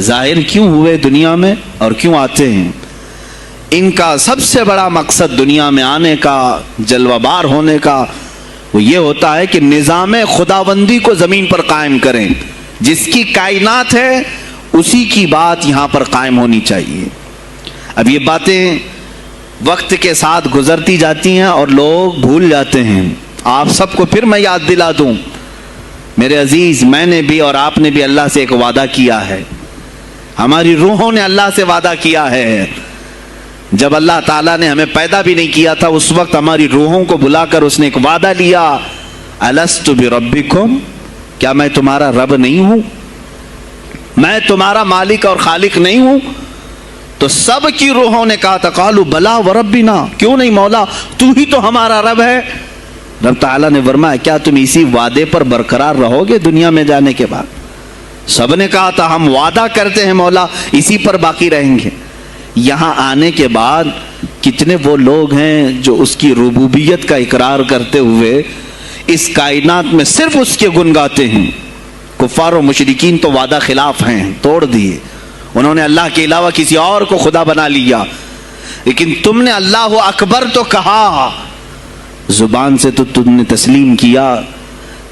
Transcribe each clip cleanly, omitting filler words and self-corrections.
ظاہر کیوں ہوئے دنیا میں اور کیوں آتے ہیں؟ ان کا سب سے بڑا مقصد دنیا میں آنے کا، جلوہ بار ہونے کا، وہ یہ ہوتا ہے کہ نظام خداوندی کو زمین پر قائم کریں. جس کی کائنات ہے اسی کی بات یہاں پر قائم ہونی چاہیے. اب یہ باتیں وقت کے ساتھ گزرتی جاتی ہیں اور لوگ بھول جاتے ہیں. آپ سب کو پھر میں یاد دلا دوں، میرے عزیز، میں نے بھی اور آپ نے بھی اللہ سے ایک وعدہ کیا ہے. ہماری روحوں نے اللہ سے وعدہ کیا ہے. جب اللہ تعالیٰ نے ہمیں پیدا بھی نہیں کیا تھا اس وقت ہماری روحوں کو بلا کر اس نے ایک وعدہ لیا، الست بربکم، کیا میں تمہارا رب نہیں ہوں؟ میں تمہارا مالک اور خالق نہیں ہوں؟ تو سب کی روحوں نے کہا تھا قالوا بلا وربنا، کیوں نہیں مولا، تو ہی تو ہمارا رب ہے. رب تعالیٰ نے فرمایا کیا تم اسی وعدے پر برقرار رہو گے دنیا میں جانے کے بعد؟ سب نے کہا تھا ہم وعدہ کرتے ہیں مولا اسی پر باقی رہیں گے. یہاں آنے کے بعد کتنے وہ لوگ ہیں جو اس کی ربوبیت کا اقرار کرتے ہوئے اس کائنات میں صرف اس کے گن گاتے ہیں. کفار و مشرکین تو وعدہ خلاف ہیں، توڑ دیے، انہوں نے اللہ کے علاوہ کسی اور کو خدا بنا لیا. لیکن تم نے اللہ اکبر تو کہا، زبان سے تو تم نے تسلیم کیا،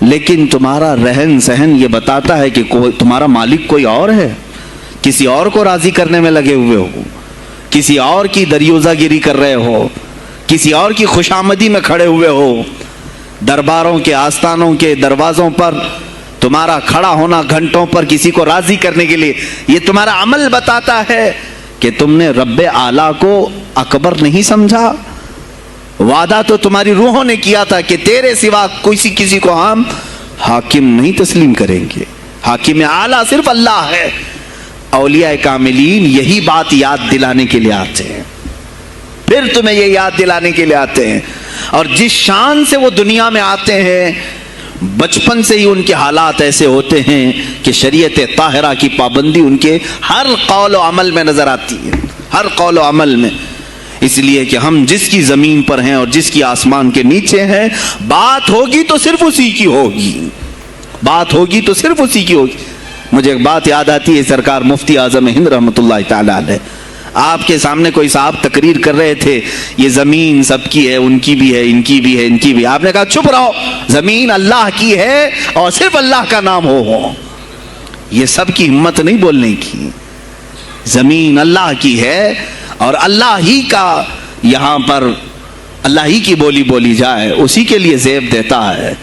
لیکن تمہارا رہن سہن یہ بتاتا ہے کہ تمہارا مالک کوئی اور ہے. کسی اور کو راضی کرنے میں لگے ہوئے ہو، کسی اور کی دریوزہ گیری کر رہے ہو، کسی اور کی خوشامدی میں کھڑے ہوئے ہو. درباروں کے آستانوں کے دروازوں پر تمہارا کھڑا ہونا گھنٹوں پر کسی کو راضی کرنے کے لیے، یہ تمہارا عمل بتاتا ہے کہ تم نے رب اعلیٰ کو اکبر نہیں سمجھا. وعدہ تو تمہاری روحوں نے کیا تھا کہ تیرے سوا کسی کو ہم حاکم نہیں تسلیم کریں گے. حاکم اعلیٰ صرف اللہ ہے. اولیاء کاملین یہی بات یاد دلانے کے لیے آتے ہیں، پھر تمہیں یہ یاد دلانے کے لیے آتے ہیں. اور جس شان سے وہ دنیا میں آتے ہیں بچپن سے ہی ان کے حالات ایسے ہوتے ہیں کہ شریعت طاہرہ کی پابندی ان کے ہر قول و عمل میں نظر آتی ہے، ہر قول و عمل میں. اس لیے کہ ہم جس کی زمین پر ہیں اور جس کی آسمان کے نیچے ہیں، بات ہوگی تو صرف اسی کی ہوگی، بات ہوگی تو صرف اسی کی ہوگی. مجھے ایک بات یاد آتی ہے، سرکار مفتی اعظم ہند رحمۃ اللہ تعالی علیہ، آپ کے سامنے کوئی صاحب تقریر کر رہے تھے، یہ زمین سب کی ہے، ان کی بھی ہے، ان کی بھی ہے، ان کی بھی. آپ نے کہا چپ رہو، زمین اللہ کی ہے اور صرف اللہ کا نام ہو. یہ سب کی ہمت نہیں بولنے کی. زمین اللہ کی ہے اور اللہ ہی کا، یہاں پر اللہ ہی کی بولی بولی جائے، اسی کے لیے زیب دیتا ہے.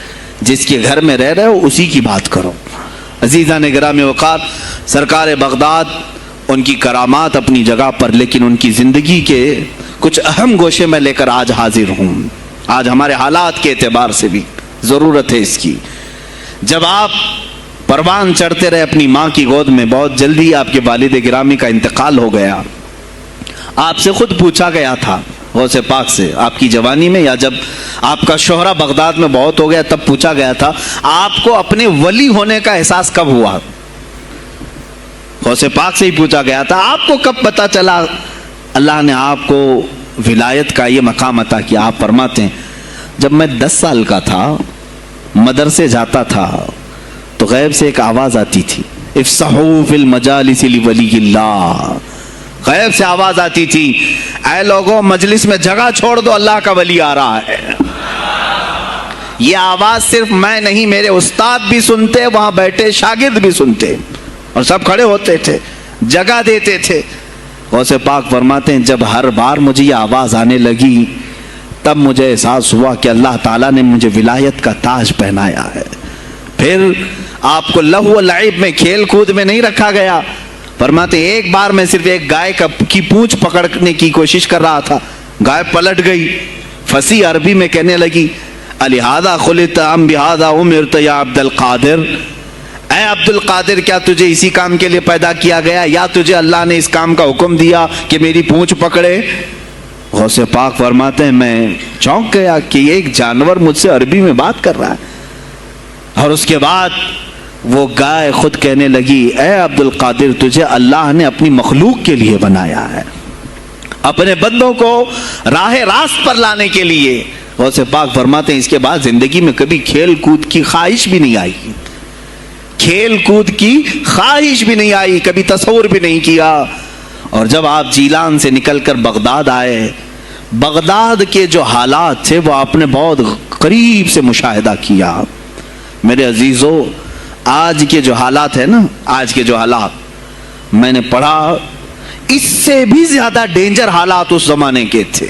جس کے گھر میں رہ رہے ہو اسی کی بات کرو. عزیزان گرامی وقار، سرکار بغداد، ان کی کرامات اپنی جگہ پر، لیکن ان کی زندگی کے کچھ اہم گوشے میں لے کر آج حاضر ہوں. آج ہمارے حالات کے اعتبار سے بھی ضرورت ہے اس کی. جب آپ پروان چڑھتے رہے اپنی ماں کی گود میں، بہت جلدی آپ کے والد گرامی کا انتقال ہو گیا. آپ سے خود پوچھا گیا تھا غوث پاک سے، آپ کی جوانی میں یا جب آپ کا شہرہ بغداد میں بہت ہو گیا تب پوچھا گیا تھا آپ کو اپنے ولی ہونے کا احساس کب ہوا؟ غوث پاک سے ہی پوچھا گیا تھا آپ کو کب پتا چلا اللہ نے آپ کو ولایت کا یہ مقام عطا کیا؟ آپ فرماتے ہیں جب میں 10 سال کا تھا، مدرسے جاتا تھا تو غیب سے ایک آواز آتی تھی، افصحوا فی المجالس لولی اللہ. غیب سے آواز آتی تھی، اے لوگوں مجلس میں جگہ چھوڑ دو، اللہ کا ولی آ رہا ہے. یہ آواز صرف میں نہیں، میرے استاد بھی سنتے، وہاں بیٹھے شاگرد بھی سنتے، اور سب کھڑے ہوتے تھے، جگہ دیتے تھے. غوث پاک فرماتے ہیں جب ہر بار مجھے یہ آواز آنے لگی تب مجھے احساس ہوا کہ اللہ تعالیٰ نے مجھے ولایت کا تاج پہنایا ہے. پھر آپ کو لہو و لعب میں، کھیل کود میں نہیں رکھا گیا. فرماتے ہیں ایک بار میں صرف ایک گائے کی پونچھ پکڑنے کی کوشش کر رہا تھا، گائے پلٹ گئی، فصیح عربی میں کہنے لگی الہذا خلقت ام بہذا امرت یا عبد القادر، اے عبد القادر کیا تجھے اسی کام کے لیے پیدا کیا گیا یا تجھے اللہ نے اس کام کا حکم دیا کہ میری پونچھ پکڑے؟ غوث پاک فرماتے ہیں میں چونک گیا کہ یہ ایک جانور مجھ سے عربی میں بات کر رہا ہے. اور اس کے بعد وہ گائے خود کہنے لگی اے عبد القادر تجھے اللہ نے اپنی مخلوق کے لیے بنایا ہے، اپنے بندوں کو راہ راست پر لانے کے لیے. غوث پاک فرماتے ہیں اس کے بعد زندگی میں کبھی کھیل کود کی خواہش بھی نہیں آئی. کھیل کود کی خواہش بھی نہیں آئی, کبھی تصور بھی نہیں کیا. اور جب آپ جیلان سے نکل کر بغداد آئے, بغداد کے جو حالات تھے وہ آپ نے بہت قریب سے مشاہدہ کیا. میرے عزیزو, آج کے جو حالات ہیں نا, آج کے جو حالات میں نے پڑھا, اس سے بھی زیادہ ڈینجر حالات اس زمانے کے تھے.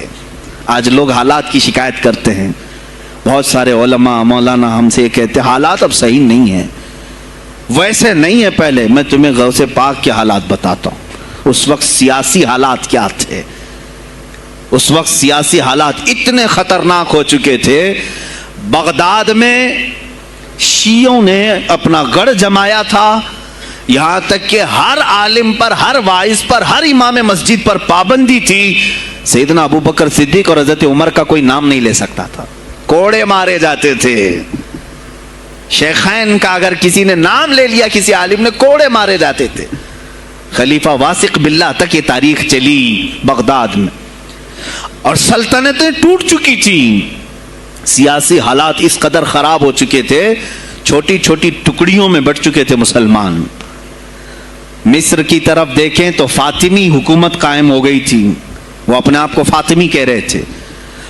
آج لوگ حالات کی شکایت کرتے ہیں, بہت سارے علماء مولانا ہم سے یہ کہتے ہیں حالات اب صحیح نہیں ہیں, ویسے نہیں ہے پہلے. میں تمہیں غوث پاک کے حالات بتاتا ہوں. اس وقت سیاسی حالات کیا تھے. اس وقت سیاسی حالات اتنے خطرناک ہو چکے تھے. بغداد میں شیعوں نے اپنا گڑھ جمایا تھا, یہاں تک کہ ہر عالم پر, ہر واعظ پر, ہر امام مسجد پر پابندی تھی. سیدنا ابو بکر صدیق اور حضرت عمر کا کوئی نام نہیں لے سکتا تھا, کوڑے مارے جاتے تھے. شیخین کا اگر کسی نے نام لے لیا, کسی عالم نے, کوڑے مارے جاتے تھے. خلیفہ واثق باللہ تک یہ تاریخ چلی بغداد میں. اور سلطنتیں ٹوٹ چکی تھیں, سیاسی حالات اس قدر خراب ہو چکے تھے, چھوٹی چھوٹی ٹکڑیوں میں بٹ چکے تھے مسلمان. مصر کی طرف دیکھیں تو فاطمی حکومت قائم ہو گئی تھی, وہ اپنے آپ کو فاطمی کہہ رہے تھے.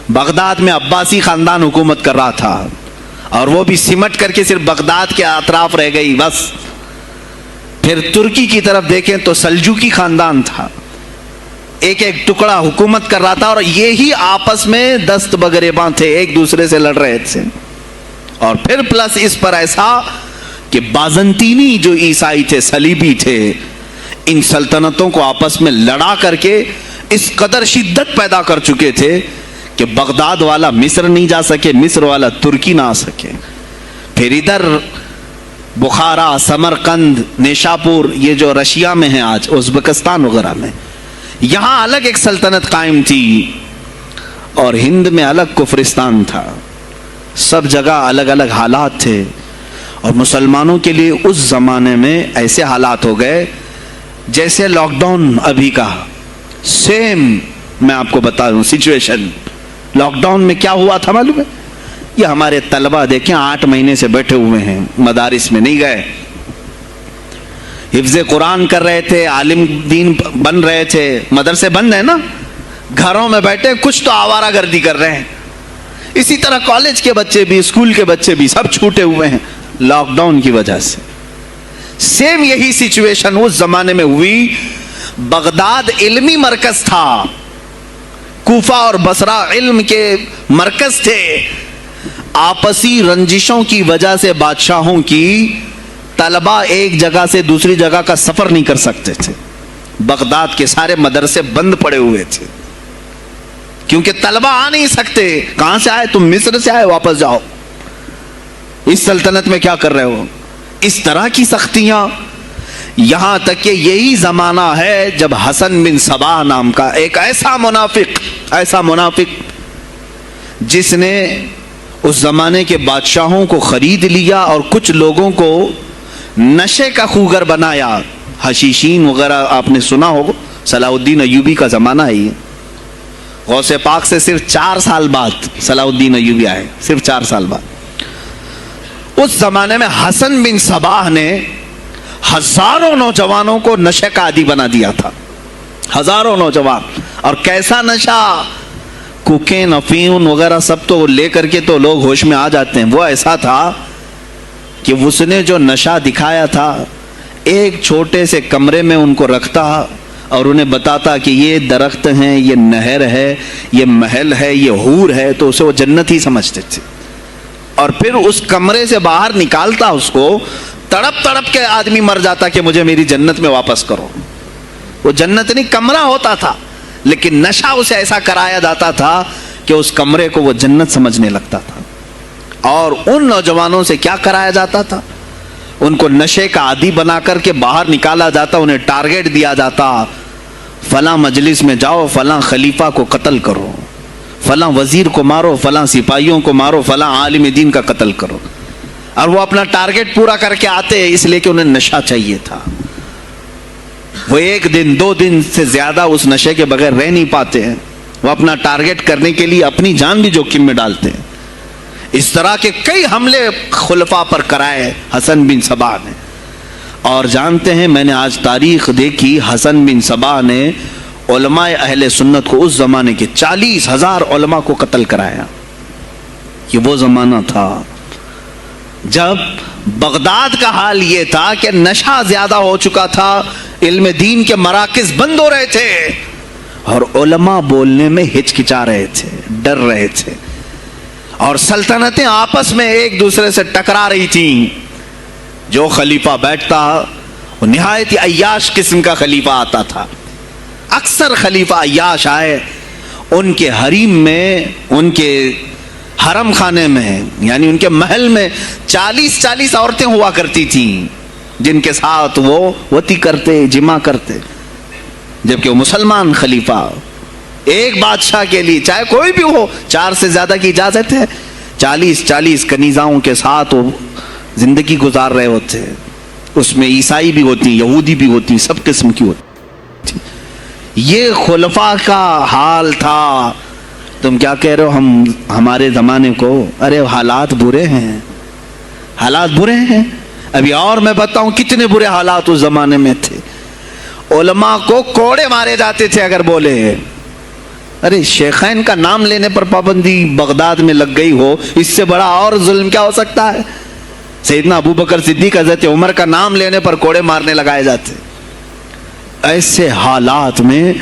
بغداد میں عباسی خاندان حکومت کر رہا تھا, اور وہ بھی سمٹ کر کے صرف بغداد کے اطراف رہ گئی بس. پھر ترکی کی طرف دیکھیں تو سلجوکی خاندان تھا, ایک ایک ٹکڑا حکومت کر رہا تھا, اور یہی آپس میں دست بگریباں تھے, ایک دوسرے سے لڑ رہے تھے. اور پھر پلس اس پر ایسا کہ بازنطینی جو عیسائی تھے, صلیبی تھے, ان سلطنتوں کو آپس میں لڑا کر کے اس قدر شدت پیدا کر چکے تھے کہ بغداد والا مصر نہیں جا سکے, مصر والا ترکی نہ آ سکے. پھر ادھر بخارا, سمرقند, نیشاپور, یہ جو رشیا میں ہیں آج, ازبکستان وغیرہ میں, یہاں الگ ایک سلطنت قائم تھی, اور ہند میں الگ کفرستان تھا. سب جگہ الگ الگ حالات تھے. اور مسلمانوں کے لیے اس زمانے میں ایسے حالات ہو گئے جیسے لاک ڈاؤن ابھی کا سیم. میں آپ کو بتا دوں سچویشن. لاک ڈاؤن میں کیا ہوا تھا معلوم ہے؟ یہ ہمارے طلبہ دیکھیں 8 مہینے سے بیٹھے ہوئے ہیں, مدارس میں نہیں گئے, حفظ قرآن کر رہے تھے, عالم دین بن رہے تھے, مدرسے بند ہیں نا, گھروں میں بیٹھے کچھ تو آوارہ گردی کر رہے ہیں. اسی طرح کالج کے بچے بھی, اسکول کے بچے بھی, سب چھوٹے ہوئے ہیں لاک ڈاؤن کی وجہ سے. سیم یہی سچویشن اس زمانے میں ہوئی. بغداد علمی مرکز تھا, کوفہ اور بصرہ علم کے مرکز تھے. آپسی رنجشوں کی وجہ سے بادشاہوں کی طلبہ ایک جگہ سے دوسری جگہ کا سفر نہیں کر سکتے تھے. بغداد کے سارے مدرسے بند پڑے ہوئے تھے, کیونکہ طلبہ آ نہیں سکتے. کہاں سے آئے تم؟ مصر سے آئے, واپس جاؤ, اس سلطنت میں کیا کر رہے ہو؟ اس طرح کی سختیاں. یہاں تک کہ یہی زمانہ ہے جب حسن بن صباح نام کا ایک ایسا منافق جس نے اس زمانے کے بادشاہوں کو خرید لیا اور کچھ لوگوں کو نشے کا خوگر بنایا. حشیشین وغیرہ آپ نے سنا ہوگا, صلاح الدین ایوبی کا زمانہ ہے یہ. غوث پاک سے صرف 4 سال بعد صلاح الدین ایوبی آئے, صرف 4 سال بعد. اس زمانے میں حسن بن صباح نے ہزاروں نوجوانوں کو نشے کا عادی بنا دیا تھا, ہزاروں نوجوان. اور کیسا نشہ, کوکین, افیون وغیرہ سب تو لے کر کے تو لوگ ہوش میں آ جاتے ہیں. وہ ایسا تھا کہ اس نے جو نشہ دکھایا تھا, ایک چھوٹے سے کمرے میں ان کو رکھتا اور انہیں بتاتا کہ یہ درخت ہیں, یہ نہر ہے, یہ محل ہے, یہ حور ہے, تو اسے وہ جنت ہی سمجھتے تھے. اور پھر اس کمرے سے باہر نکالتا اس کو, تڑپ تڑپ کے آدمی مر جاتا کہ مجھے میری جنت میں واپس کرو. وہ جنت نہیں, کمرہ ہوتا تھا, لیکن نشہ اسے ایسا کرایا جاتا تھا کہ اس کمرے کو وہ جنت سمجھنے لگتا تھا. اور ان نوجوانوں سے کیا کرایا جاتا تھا؟ ان کو نشے کا عادی بنا کر کے باہر نکالا جاتا, انہیں ٹارگیٹ دیا جاتا, فلاں مجلس میں جاؤ, فلاں خلیفہ کو قتل کرو, فلاں وزیر کو مارو, فلاں سپاہیوں کو مارو, فلاں عالم دین کا قتل کرو. اور وہ اپنا ٹارگیٹ پورا کر کے آتے, اس لیے کہ انہیں نشہ چاہیے تھا. وہ 1 دن 2 دن سے زیادہ اس نشے کے بغیر رہ نہیں پاتے ہیں. وہ اپنا ٹارگیٹ کرنے کے لیے اپنی جان بھی جوخم میں ڈالتے ہیں. اس طرح کے کئی حملے خلفاء پر کرائے حسن بن صباح نے. اور جانتے ہیں میں نے آج تاریخ دیکھی، حسن بن صبا نے علماء اہل سنت کو اس زمانے کے 40,000 علماء کو قتل کرایا. یہ وہ زمانہ تھا جب بغداد کا حال یہ تھا کہ نشہ زیادہ ہو چکا تھا، علم دین کے مراکز بند ہو رہے تھے اور علماء بولنے میں ہچکچا رہے تھے، ڈر رہے تھے، اور سلطنتیں آپس میں ایک دوسرے سے ٹکرا رہی تھیں. جو خلیفہ بیٹھتا وہ نہایت عیاش قسم کا خلیفہ آتا تھا. اکثر خلیفہ عیاش آئے، ان کے حریم میں، ان کے حرم خانے میں، یعنی ان کے محل میں 40 عورتیں ہوا کرتی تھیں جن کے ساتھ وہ وطی کرتے، جمع کرتے. جبکہ وہ مسلمان خلیفہ، ایک بادشاہ کے لیے چاہے کوئی بھی ہو 4 سے زیادہ کی اجازت ہے. 40 کنیزاؤں کے ساتھ وہ زندگی گزار رہے ہوتے. اس میں عیسائی بھی ہوتی، یہودی بھی ہوتی، سب قسم کی ہوتی. یہ خلفاء کا حال تھا. تم کیا کہہ رہے ہو ہمارے زمانے کو؟ ارے حالات برے ہیں، حالات برے ہیں. ابھی اور میں بتاؤں کتنے برے حالات اس زمانے میں تھے. علماء کو کوڑے مارے جاتے تھے اگر بولے. ارے شیخین کا نام لینے پر پابندی بغداد میں لگ گئی ہو، اس سے بڑا اور ظلم کیا ہو سکتا ہے؟ سیدنا ابو بکر صدیق، حضرت عمر کا نام لینے پر کوڑے مارنے لگائے جاتے. ایسے حالات میں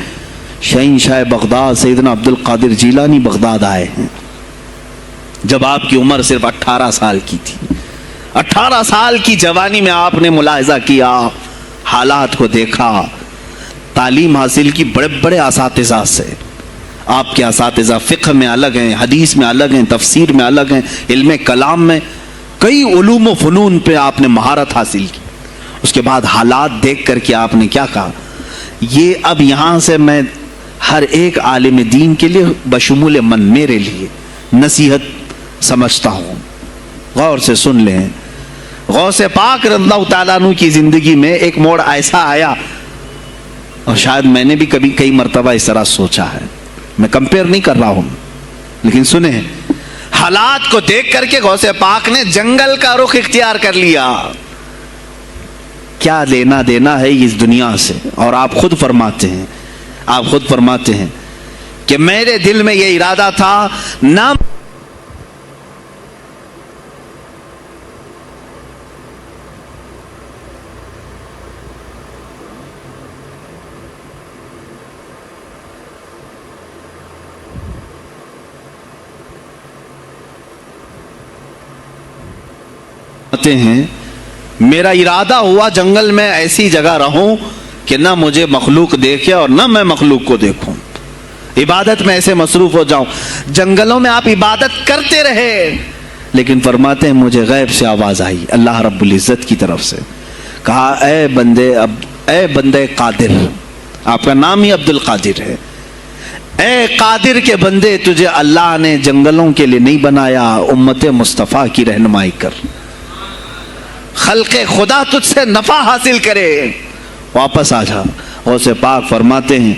شہنشاہ بغداد سیدنا عبد القادر جیلانی بغداد آئے ہیں جب آپ کی عمر صرف 18 سال کی تھی. 18 سال کی جوانی میں آپ نے ملاحظہ کیا، حالات کو دیکھا، تعلیم حاصل کی بڑے بڑے اساتذہ سے. آپ کے اساتذہ فقہ میں الگ ہیں، حدیث میں الگ ہیں، تفسیر میں الگ ہیں، علم کلام میں، کئی علوم و فنون پہ آپ نے مہارت حاصل کی. اس کے بعد حالات دیکھ کر کے آپ نے کیا کہا؟ یہ اب یہاں سے میں ہر ایک عالم دین کے لیے بشمول من میرے لیے نصیحت سمجھتا ہوں. غور سے سن لیں. غوث پاک رضی اللہ تعالیٰ عنہ کی زندگی میں ایک موڑ ایسا آیا، اور شاید میں نے بھی کبھی کئی مرتبہ اس طرح سوچا ہے. میں کمپیئر نہیں کر رہا ہوں، لیکن سنیں، حالات کو دیکھ کر کے غوث پاک نے جنگل کا رخ اختیار کر لیا. کیا لینا دینا ہے اس دنیا سے؟ اور آپ خود فرماتے ہیں کہ میرے دل میں یہ ارادہ تھا نہ ہیں. میرا ارادہ ہوا جنگل میں ایسی جگہ رہوں کہ نہ مجھے مخلوق دیکھے اور نہ میں مخلوق کو دیکھوں. عبادت میں ایسے مصروف ہو جاؤں. جنگلوں میں آپ عبادت کرتے رہے، لیکن فرماتے ہیں مجھے غیب سے آواز آئی اللہ رب العزت کی طرف سے. کہا اے بندے قادر، آپ کا نام ہی عبد القادر ہے، اے قادر کے بندے، تجھے اللہ نے جنگلوں کے لیے نہیں بنایا، امت مصطفیٰ کی رہنمائی کر، خلق خدا تجھ سے نفع حاصل کرے، واپس آ جا. غوث پاک فرماتے ہیں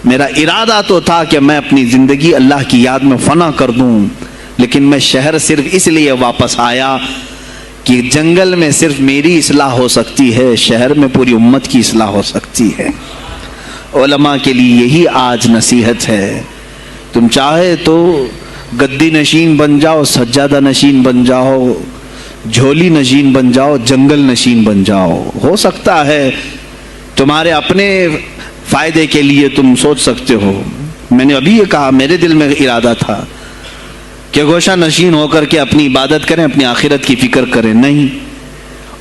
میرا ارادہ تو تھا کہ میں اپنی زندگی اللہ کی یاد میں فنا کر دوں، لیکن میں شہر صرف اس لیے واپس آیا کہ جنگل میں صرف میری اصلاح ہو سکتی ہے، شہر میں پوری امت کی اصلاح ہو سکتی ہے. علماء کے لیے یہی آج نصیحت ہے. تم چاہے تو گدی نشین بن جاؤ، سجادہ نشین بن جاؤ، جھولی نشین بن جاؤ، جنگل نشین بن جاؤ. ہو سکتا ہے تمہارے اپنے فائدے کے لیے تم سوچ سکتے ہو. میں نے ابھی یہ کہا، میرے دل میں ارادہ تھا کہ گوشہ نشین ہو کر کے اپنی عبادت کریں، اپنی آخرت کی فکر کریں. نہیں،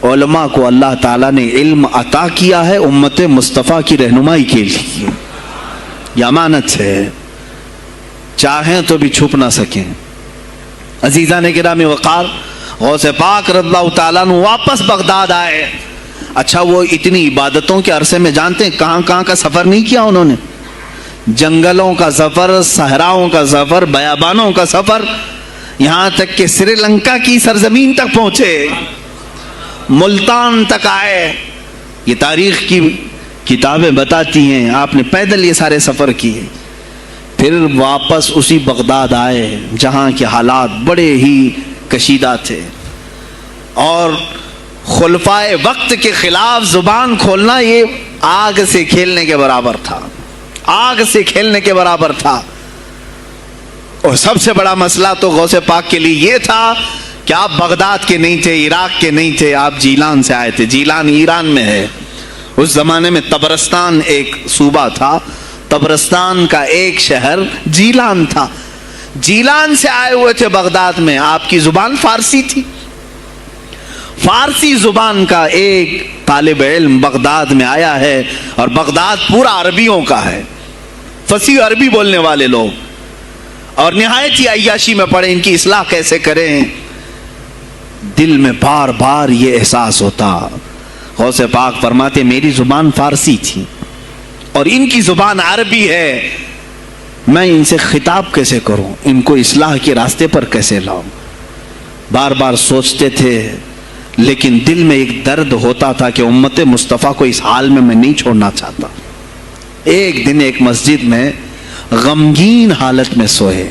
علماء کو اللہ تعالیٰ نے علم عطا کیا ہے امت مصطفیٰ کی رہنمائی کے لیے. یہ امانت ہے، چاہیں تو بھی چھپ نہ سکیں. عزیزان گرامی وقار، غوث پاک رضی اللہ تعالیٰ عنہ واپس بغداد آئے. اچھا، وہ اتنی عبادتوں کے عرصے میں جانتے ہیں کہاں کہاں کا سفر نہیں کیا انہوں نے؟ جنگلوں کا سفر، صحراؤں کا سفر، بیابانوں کا سفر، یہاں تک کہ سری لنکا کی سرزمین تک پہنچے، ملتان تک آئے. یہ تاریخ کی کتابیں بتاتی ہیں آپ نے پیدل یہ سارے سفر کیے. پھر واپس اسی بغداد آئے جہاں کے حالات بڑے ہی کشیدہ تھے، اور خلفائے وقت کے خلاف زبان کھولنا یہ آگ سے کھیلنے کے برابر تھا، آگ سے کھیلنے کے برابر تھا۔ اور سب سے بڑا مسئلہ تو غوث پاک کے لیے یہ تھا کہ آپ بغداد کے نہیں تھے، عراق کے نہیں تھے، آپ جیلان سے آئے تھے۔ جیلان ایران میں ہے۔ اس زمانے میں طبرستان ایک صوبہ تھا، طبرستان کا ایک شہر جیلان تھا۔ جیلان سے آئے ہوئے تھے بغداد میں، آپ کی زبان فارسی تھی۔ فارسی زبان کا ایک طالب علم بغداد میں آیا ہے، اور بغداد پورا عربیوں کا ہے، فصیح عربی بولنے والے لوگ، اور نہایت ہی عیاشی میں پڑے ان کی اصلاح کیسے کریں۔ دل میں بار بار یہ احساس ہوتا۔ غوث پاک فرماتے میری زبان فارسی تھی اور ان کی زبان عربی ہے، میں ان سے خطاب کیسے کروں، ان کو اصلاح کے راستے پر کیسے لاؤں۔ بار بار سوچتے تھے، لیکن دل میں ایک درد ہوتا تھا کہ امت مصطفیٰ کو اس حال میں نہیں چھوڑنا چاہتا۔ ایک دن ایک مسجد میں غمگین حالت میں سوئے،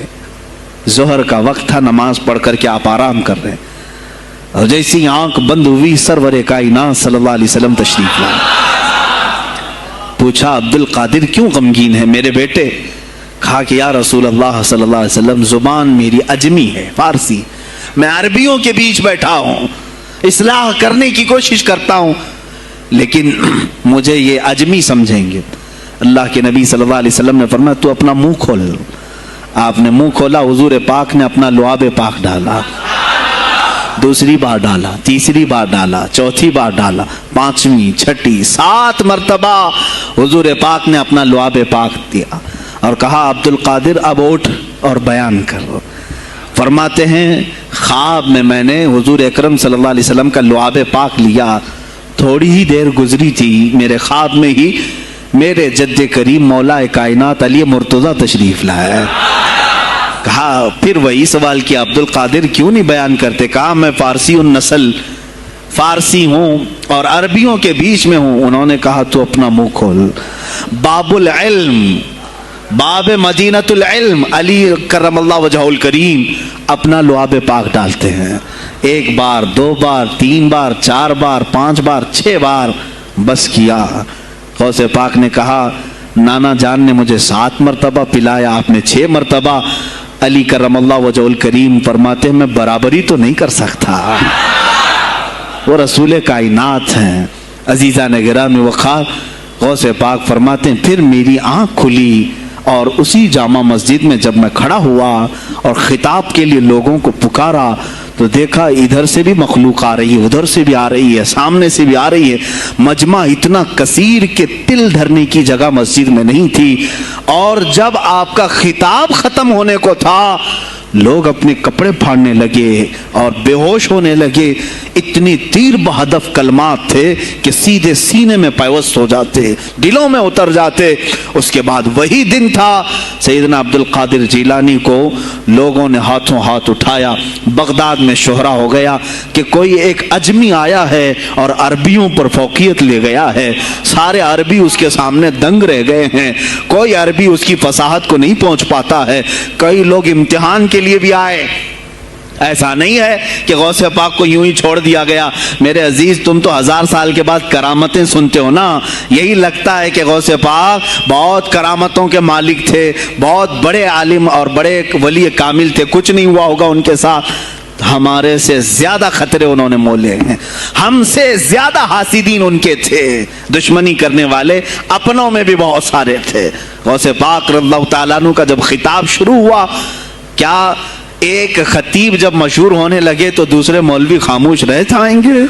ظہر کا وقت تھا، نماز پڑھ کر کے آپ آرام کر رہے ہیں، اور جیسی آنکھ بند ہوئی سرور کائنات صلی اللہ علیہ وسلم تشریف لائے۔ پوچھا عبد القادر کیوں غمگین ہے میرے بیٹے؟ کہا کہ یا رسول اللہ صلی اللہ علیہ وسلم زبان میری عجمی ہے، فارسی، میں عربیوں کے بیچ بیٹھا ہوں، اصلاح کرنے کی کوشش کرتا ہوں، لیکن مجھے یہ عجمی سمجھیں گے۔ اللہ کے نبی صلی اللہ علیہ وسلم نے فرمایا تو اپنا منہ کھول۔ آپ نے منہ کھولا، حضور پاک نے اپنا لعاب پاک ڈالا، دوسری بار ڈالا، تیسری بار ڈالا، چوتھی بار ڈالا، پانچویں، چھٹی، 7 مرتبہ حضور پاک نے اپنا لعاب پاک دیا اور کہا عبد القادر اب اٹھ اور بیان کرو۔ فرماتے ہیں خواب میں نے حضور اکرم صلی اللہ علیہ وسلم کا لعاب پاک لیا، تھوڑی ہی دیر گزری تھی، میرے خواب میں ہی میرے جد کریم مولا کائنات علی مرتضیٰ تشریف لائے۔ کہا پھر وہی سوال کیا عبد القادر کیوں نہیں بیان کرتے؟ کہا میں فارسی النسل، فارسی ہوں اور عربیوں کے بیچ میں ہوں۔ انہوں نے کہا تو اپنا منہ کھول۔ باب العلم، باب مدینۃ العلم، علی کرم اللہ وجہہ الکریم اپنا لعاب پاک ڈالتے ہیں، 1 بار، 2 بار، 3 بار، 4 بار، 5 بار، 6 بار، بس کیا۔ غوث پاک نے کہا نانا جان نے مجھے 7 مرتبہ پلایا، آپ نے 6 مرتبہ۔ علی کرم اللہ وجہ الکریم فرماتے ہیں میں برابری تو نہیں کر سکتا، وہ رسول کائنات ہیں۔ عزیزان گرامی وقار، غوث پاک فرماتے ہیں پھر میری آنکھ کھلی، اور اسی جامع مسجد میں جب میں کھڑا ہوا اور خطاب کے لیے لوگوں کو پکارا تو دیکھا ادھر سے بھی مخلوق آ رہی ہے، ادھر سے بھی آ رہی ہے، سامنے سے بھی آ رہی ہے۔ مجمع اتنا کثیر کہ تل دھرنے کی جگہ مسجد میں نہیں تھی، اور جب آپ کا خطاب ختم ہونے کو تھا لوگ اپنے کپڑے پھاڑنے لگے اور بے ہوش ہونے لگے۔ اتنی تیر بہدف کلمات تھے کہ سیدھے سینے میں پیوست ہو جاتے، دلوں میں اتر جاتے۔ اس کے بعد وہی دن تھا سیدنا عبد القادر جیلانی کو لوگوں نے ہاتھوں ہاتھ اٹھایا۔ بغداد میں شہرہ ہو گیا کہ کوئی ایک اجمی آیا ہے اور عربیوں پر فوقیت لے گیا ہے، سارے عربی اس کے سامنے دنگ رہ گئے ہیں، کوئی عربی اس کی فصاحت کو نہیں پہنچ پاتا ہے۔ کئی لوگ امتحان کے لیے بھی آئے، ایسا نہیں ہے کہ غوث پاک کو یوں ہی چھوڑ دیا گیا۔ میرے عزیز تم تو 1000 سال کے بعد کرامتیں سنتے ہو نا، یہی لگتا ہے کہ غوث پاک بہت کرامتوں کے مالک تھے، بہت بڑے عالم اور بڑے ولی کامل تھے، کچھ نہیں ہوا ہوگا ان کے ساتھ۔ ہمارے سے زیادہ خطرے انہوں نے مولے ہیں، ہم سے زیادہ حاسدین ان کے تھے، دشمنی کرنے والے اپنوں میں بھی بہت سارے تھے۔ غوث پاک رضی اللہ تعالیٰ عنہ کا جب خطاب شروع ہوا، کیا ایک خطیب جب مشہور ہونے لگے تو دوسرے مولوی خاموش رہ جائیں گے؟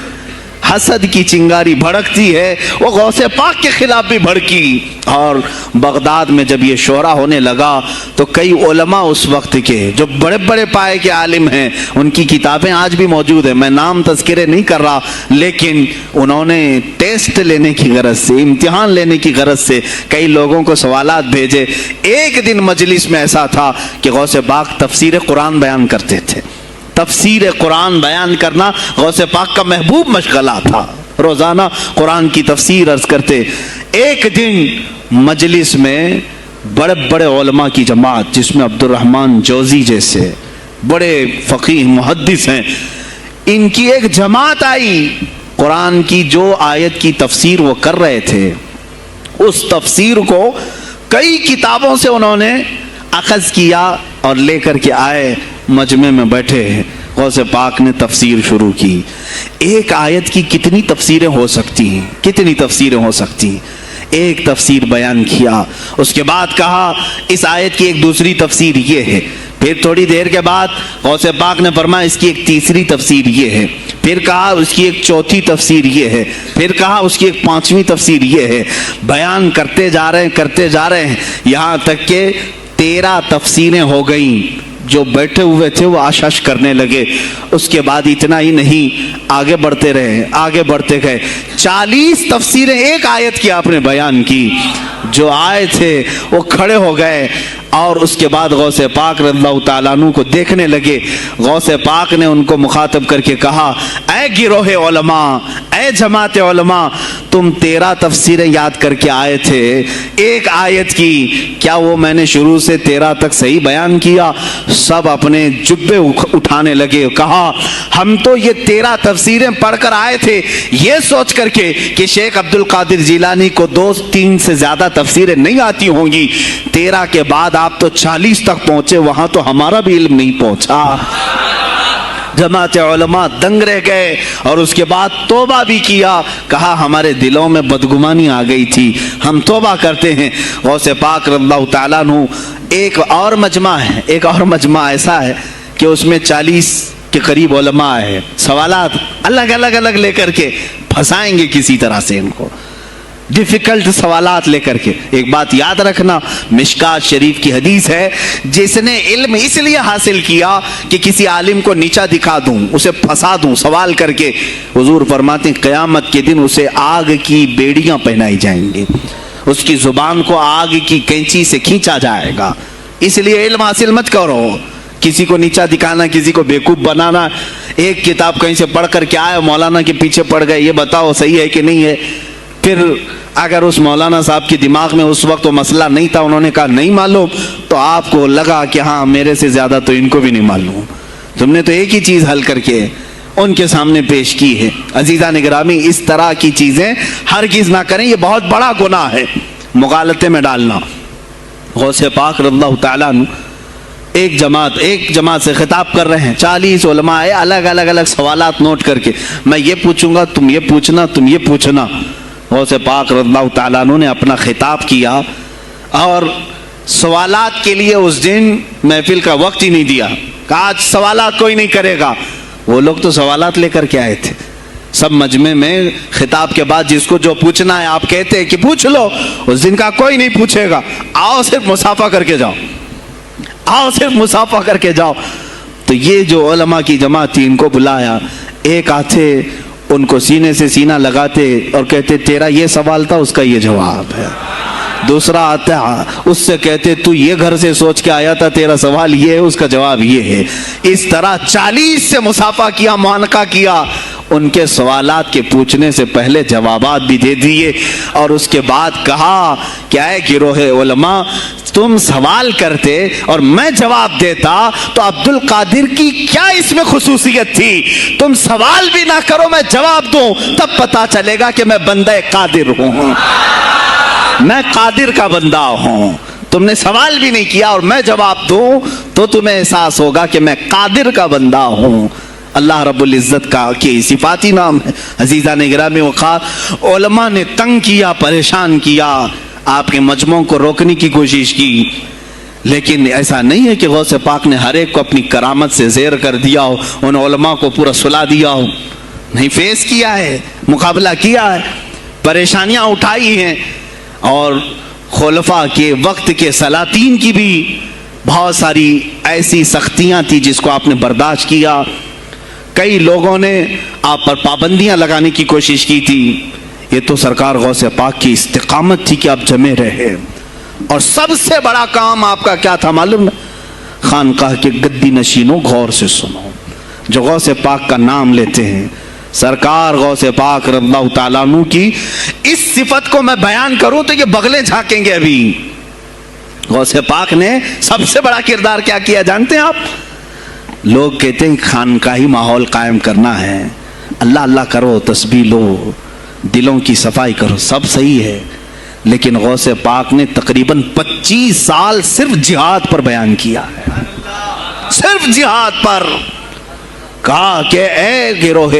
حسد کی چنگاری بھڑکتی ہے، وہ غوث پاک کے خلاف بھی بھڑکی۔ اور بغداد میں جب یہ شورا ہونے لگا تو کئی علماء اس وقت کے جو بڑے بڑے پائے کے عالم ہیں، ان کی کتابیں آج بھی موجود ہیں، میں نام تذکرے نہیں کر رہا، لیکن انہوں نے ٹیسٹ لینے کی غرض سے، امتحان لینے کی غرض سے کئی لوگوں کو سوالات بھیجے۔ ایک دن مجلس میں ایسا تھا کہ غوث پاک تفسیر قرآن بیان کرتے تھے۔ تفسیر قرآن بیان کرنا غوث پاک کا محبوب مشغلہ تھا، روزانہ قرآن کی تفسیر عرض کرتے۔ ایک دن مجلس میں بڑے بڑے علماء کی جماعت، جس میں عبد الرحمن جوزی جیسے بڑے فقیہ محدث ہیں، ان کی ایک جماعت آئی، قرآن کی جو آیت کی تفسیر وہ کر رہے تھے اس تفسیر کو کئی کتابوں سے انہوں نے اخذ کیا اور لے کر کے آئے، مجمع میں بیٹھے، غوث پاک نے تفسیر شروع کی۔ ایک آیت کی کتنی تفسیریں ہو سکتی ہیں، کتنی تفسیریں ہو سکتی ہیں، ایک تفسیر بیان کیا، اس کے بعد کہا اس آیت کی ایک دوسری تفسیر یہ ہے، پھر تھوڑی دیر کے بعد غوث پاک نے فرمایا اس کی ایک تیسری تفسیر یہ ہے، پھر کہا اس کی ایک چوتھی تفسیر یہ ہے، پھر کہا اس کی ایک پانچویں تفسیر یہ ہے۔ بیان کرتے جا رہے ہیں یہاں تک کہ 13 تفسیریں ہو گئیں۔ جو بیٹھے ہوئے تھے وہ آشش کرنے لگے۔ اس کے بعد اتنا ہی نہیں، آگے بڑھتے گئے، 40 تفسیریں ایک آیت کی آپ نے بیان کی۔ جو آئے تھے وہ کھڑے ہو گئے اور اس کے بعد غوث پاک رضی اللہ تعالیٰ عنہ کو دیکھنے لگے۔ غوث پاک نے ان کو مخاطب کر کے کہا، اے گروہ علماء، اے جماعت علماء، تم 13 تفسیریں یاد کر کے آئے تھے ایک آیت کی، کیا وہ میں نے شروع سے 13 تک صحیح بیان کیا؟ سب اپنے جبے اٹھانے لگے، کہا ہم تو یہ 13 تفسیریں پڑھ کر آئے تھے یہ سوچ کر کے کہ شیخ عبد القادر جیلانی کو 2-3 سے زیادہ تفسیریں نہیں آتی ہوں گی، 13 کے بعد آپ تو 40 تک پہنچے، وہاں تو ہمارا بھی علم نہیں پہنچا۔ جماعت علماء دنگ رہ گئے اور اس کے بعد توبہ بھی کیا، کہا ہمارے دلوں میں بدگمانی آ گئی تھی، ہم توبہ کرتے ہیں۔ غوث پاک رضی اللہ تعالیٰ عنہ ایک اور مجمع ایسا ہے کہ اس میں 40 کے قریب علماء ہے، سوالات الگ لے کر کے پھنسائیں گے کسی طرح سے ان کو، ڈیفیکلٹ سوالات لے کر کے۔ ایک بات یاد رکھنا، مشکات شریف کی حدیث ہے، جس نے علم اس لیے حاصل کیا کہ کسی عالم کو نیچا دکھا دوں، اسے پھنسا دوں سوال کر کے، حضور فرماتے ہیں قیامت کے دن اسے آگ کی بیڑیاں پہنائی جائیں گی، اس کی زبان کو آگ کی کینچی سے کھینچا جائے گا۔ اس لیے علم حاصل مت کرو، کسی کو نیچا دکھانا، کسی کو بیوقوف بنانا۔ ایک کتاب کہیں سے پڑھ کر کے آئے، مولانا کے پیچھے پڑ گئے، یہ بتاؤ صحیح ہے کہ نہیں ہے۔ پھر اگر اس مولانا صاحب کے دماغ میں اس وقت وہ مسئلہ نہیں تھا، انہوں نے کہا نہیں معلوم، تو آپ کو لگا کہ ہاں میرے سے زیادہ تو ان کو بھی نہیں معلوم، تم نے تو ایک ہی چیز حل کر کے ان کے سامنے پیش کی ہے۔ عزیزان گرامی، اس طرح کی چیزیں ہرگز نہ کریں، یہ بہت بڑا گناہ ہے مغالطے میں ڈالنا۔ غوث پاک رضی اللہ تعالیٰ عنہ ایک جماعت سے خطاب کر رہے ہیں، 40 علماء ہے، الگ سوالات نوٹ کر کے، میں یہ پوچھوں گا، تم یہ پوچھنا، تم یہ پوچھنا۔ غوث پاک رضی اللہ تعالیٰ عنہ نے اپنا خطاب کیا اور سوالات کے لیے اس دن محفل کا وقت ہی نہیں دیا، کہا آج سوالات کوئی نہیں کرے گا۔ وہ لوگ تو سوالات لے کر کے آئے تھے، سب مجمع میں خطاب کے بعد جس کو جو پوچھنا ہے آپ کہتے ہیں کہ پوچھ لو، اس دن کا کوئی نہیں پوچھے گا، آؤ صرف مصافحہ کر کے جاؤ۔ تو یہ جو علماء کی جماعت تھی، ان کو بلایا، ایک آتے ان کو سینے سے سینہ لگاتے اور کہتے تیرا یہ سوال تھا، اس کا یہ جواب ہے۔ دوسرا آتا اس سے کہتے تو یہ گھر سے سوچ کے آیا تھا، تیرا سوال یہ ہے، اس کا جواب یہ ہے۔ اس طرح 40 سے مصافحہ کیا، معانقہ کیا، ان کے سوالات کے پوچھنے سے پہلے جوابات بھی دے دیے، اور اس کے بعد کہا کیا ہے گروہ علماء، تم سوال کرتے اور میں جواب دیتا تو عبد القادر کی کیا اس میں خصوصیت تھی؟ تم سوال بھی نہ کرو، میں جواب دوں، تب پتا چلے گا کہ میں بندہ قادر ہوں، میں قادر کا بندہ ہوں۔ تم نے سوال بھی نہیں کیا اور میں جواب دوں تو تمہیں احساس ہوگا کہ میں قادر کا بندہ ہوں۔ اللہ رب العزت کا کی صفاتی نام ہے۔ عزیزان گرامی وقار، علماء نے تنگ کیا، پریشان کیا، آپ کے مجموعوں کو روکنے کی کوشش کی، لیکن ایسا نہیں ہے کہ غوث پاک نے ہر ایک کو اپنی کرامت سے زیر کر دیا ہو، ان علماء کو پورا سلا دیا ہو، نہیں، فیس کیا ہے، مقابلہ کیا ہے، پریشانیاں اٹھائی ہیں، اور خلفاء کے وقت کے سلاطین کی بھی بہت ساری ایسی سختیاں تھی جس کو آپ نے برداشت کیا۔ کئی لوگوں نے آپ پر پابندیاں لگانے کی کوشش کی تھی، یہ تو سرکار غوث پاک کی استقامت تھی کہ آپ جمے رہے۔ اور سب سے بڑا کام آپ کا کیا تھا معلوم ہے؟ خانقاہ کے گدی نشینوں غور سے سنو، جو غوث پاک کا نام لیتے ہیں، سرکار غوث پاک رضی اللہ تعالیٰ عنہ کی اس صفت کو میں بیان کروں تو یہ بغلیں جھانکیں گے۔ ابھی غوث پاک نے سب سے بڑا کردار کیا کیا جانتے ہیں آپ؟ لوگ کہتے ہیں خانقاہی ماحول قائم کرنا ہے، اللہ اللہ کرو, تسبیح لو, دلوں کی صفائی کرو, سب صحیح ہے, لیکن غوث پاک نے تقریباً 25 سال صرف جہاد پر بیان کیا ہے, صرف جہاد پر. کہا کہ اے گروہ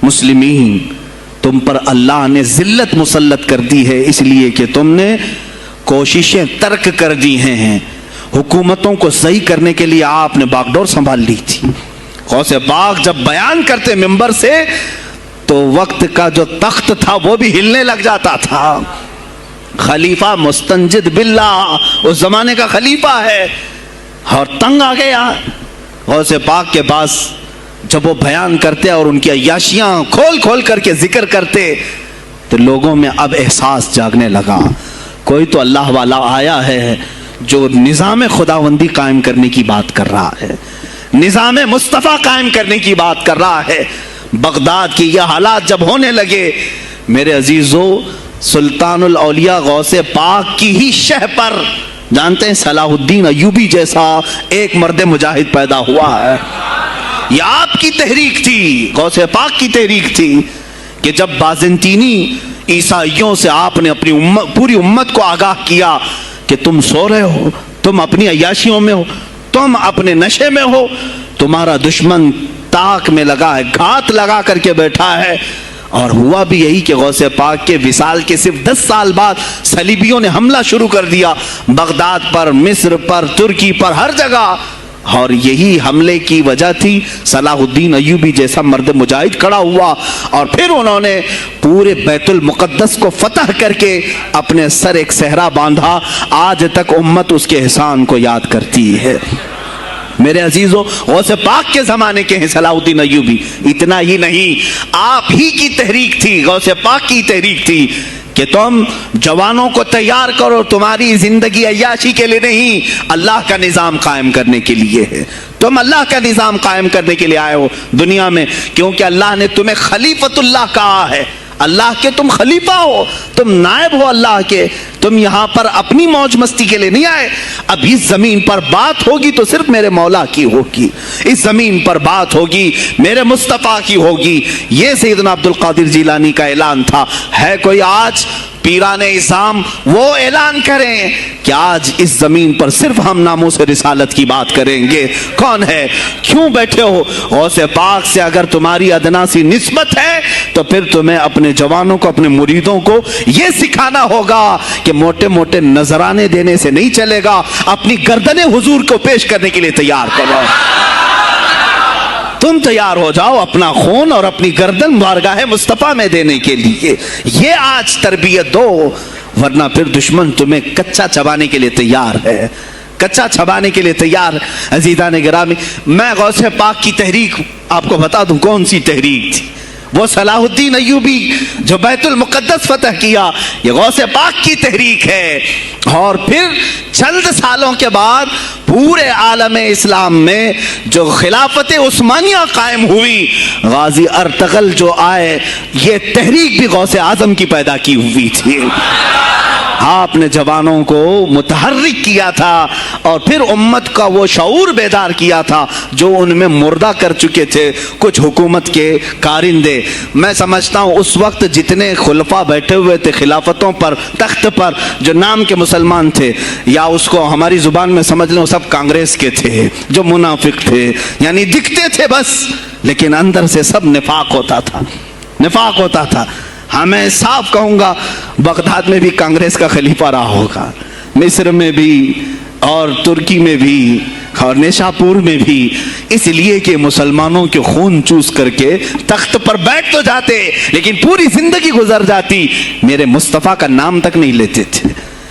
مسلمین, تم پر اللہ نے ذلت مسلط کر دی ہے اس لیے کہ تم نے کوششیں ترک کر دی ہیں. حکومتوں کو صحیح کرنے کے لیے آپ نے باغ ڈور سنبھال لی تھی. غوث پاک جب بیان کرتے ممبر سے تو وقت کا جو تخت تھا وہ بھی ہلنے لگ جاتا تھا. خلیفہ مستنجد باللہ, اس زمانے کا خلیفہ ہے, اور تنگ آ گیا غوث پاک کے پاس. جب وہ بیان کرتے اور ان کی عیاشیاں کھول کھول کر کے ذکر کرتے تو لوگوں میں اب احساس جاگنے لگا, کوئی تو اللہ والا آیا ہے جو نظام خداوندی قائم کرنے کی بات کر رہا ہے, نظام مصطفیٰ قائم کرنے کی بات کر رہا ہے. بغداد کی یہ حالات جب ہونے لگے میرے عزیزو, سلطان الاولیاء غوث پاک کی ہی شہ پر جانتے ہیں صلاح الدین ایوبی جیسا ایک مرد مجاہد پیدا ہوا ہے. یہ آپ کی تحریک تھی, غوث پاک کی تحریک تھی کہ جب بازنطینی عیسائیوں سے آپ نے اپنی پوری امت کو آگاہ کیا کہ تم سو رہے ہو, تم اپنی عیاشیوں میں ہو, تم اپنے نشے میں ہو, تمہارا دشمن تاک میں لگا ہے, گھات لگا کر کے بیٹھا ہے. اور ہوا بھی یہی کہ غوث پاک کے وصال کے صرف 10 سال بعد صلیبیوں نے حملہ شروع کر دیا بغداد پر, مصر پر, ترکی پر, ہر جگہ. اور یہی حملے کی وجہ تھی صلاح الدین ایوبی جیسا مرد مجاہد کھڑا ہوا, اور پھر انہوں نے پورے بیت المقدس کو فتح کر کے اپنے سر ایک صحرا باندھا. آج تک امت اس کے احسان کو یاد کرتی ہے. میرے عزیزو, غوث پاک کے زمانے کے ہیں صلاح الدین ایوبی. اتنا ہی نہیں, آپ ہی کی تحریک تھی, غوث پاک کی تحریک تھی کہ تم جوانوں کو تیار کرو, تمہاری زندگی عیاشی کے لیے نہیں, اللہ کا نظام قائم کرنے کے لیے ہے. تم اللہ کا نظام قائم کرنے کے لیے آئے ہو دنیا میں, کیونکہ اللہ نے تمہیں خلیفۃ اللہ کہا ہے. اللہ کے تم خلیفہ ہو, تم نائب ہو اللہ کے. تم یہاں پر اپنی موج مستی کے لیے نہیں آئے. اب اس زمین پر بات ہوگی تو صرف میرے مولا کی ہوگی, اس زمین پر بات ہوگی میرے مصطفیٰ کی ہوگی. یہ سیدنا عبد القادر جیلانی کا اعلان تھا. ہے کوئی آج پیران اسلام وہ اعلان کریں کہ آج اس زمین پر صرف ہم ناموس رسالت کی بات کریں گے؟ کون ہے؟ کیوں بیٹھے ہو؟ غوث پاک سے اگر تمہاری ادنا سی نسبت ہے تو پھر تمہیں اپنے جوانوں کو, اپنے مریدوں کو یہ سکھانا ہوگا کہ موٹے موٹے نذرانے دینے سے نہیں چلے گا, اپنی گردنیں حضور کو پیش کرنے کے لیے تیار کرو. تم تیار ہو جاؤ اپنا خون اور اپنی گردن بارگاہ مصطفیٰ میں دینے کے لیے. یہ آج تربیت دو, ورنہ پھر دشمن تمہیں کچا چبانے کے لیے تیار ہے, کچا چھبانے کے لیے تیار. عزیزان گرامی, میں غوث پاک کی تحریک آپ کو بتا دوں کون سی تحریک تھی. وہ صلاح الدین ایوبی جو بیت المقدس فتح کیا, یہ غوث پاک کی تحریک ہے. اور پھر چند سالوں کے بعد پورے عالم اسلام میں جو خلافت عثمانیہ قائم ہوئی, غازی ارطغرل جو آئے, یہ تحریک بھی غوث اعظم کی پیدا کی ہوئی تھی. آپ نے جوانوں کو متحرک کیا تھا اور پھر امت کا وہ شعور بیدار کیا تھا جو ان میں مردہ کر چکے تھے کچھ حکومت کے کارندے. میں سمجھتا ہوں اس وقت جتنے خلفاء بیٹھے ہوئے تھے خلافتوں پر, تخت پر, جو نام کے مسلمان تھے, یا اس کو ہماری زبان میں سمجھ لیں سب کانگریس کے تھے, جو منافق تھے, یعنی دکھتے تھے بس, لیکن اندر سے سب نفاق ہوتا تھا, نفاق ہوتا تھا. ہاں میں صاف کہوں گا, بغداد میں بھی کانگریس کا خلیفہ رہا ہوگا, مصر میں بھی, اور ترکی میں بھی, اور نیشاپور میں بھی, اس لیے کہ مسلمانوں کے خون چوس کر کے تخت پر بیٹھ تو جاتے لیکن پوری زندگی گزر جاتی, میرے مصطفیٰ کا نام تک نہیں لیتے تھے.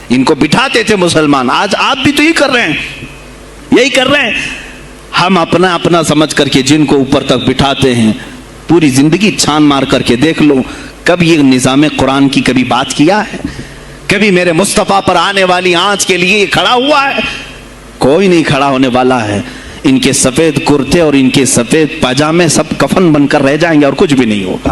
ان کو بٹھاتے تھے مسلمان. آج آپ بھی تو یہی کر رہے ہیں, یہی کر رہے ہیں. ہم اپنا اپنا سمجھ کر کے جن کو اوپر تک بٹھاتے ہیں, پوری زندگی چھان مار کر کے دیکھ لو, کبھی یہ نظام قرآن کی کبھی بات کیا ہے؟ کبھی میرے مصطفیٰ پر آنے والی آنچ کے لیے کھڑا ہوا ہے؟ کوئی نہیں کھڑا ہونے والا ہے. ان کے سفید کرتے اور ان کے سفید پاجامے سب کفن بن کر رہ جائیں گے اور کچھ بھی نہیں ہوگا.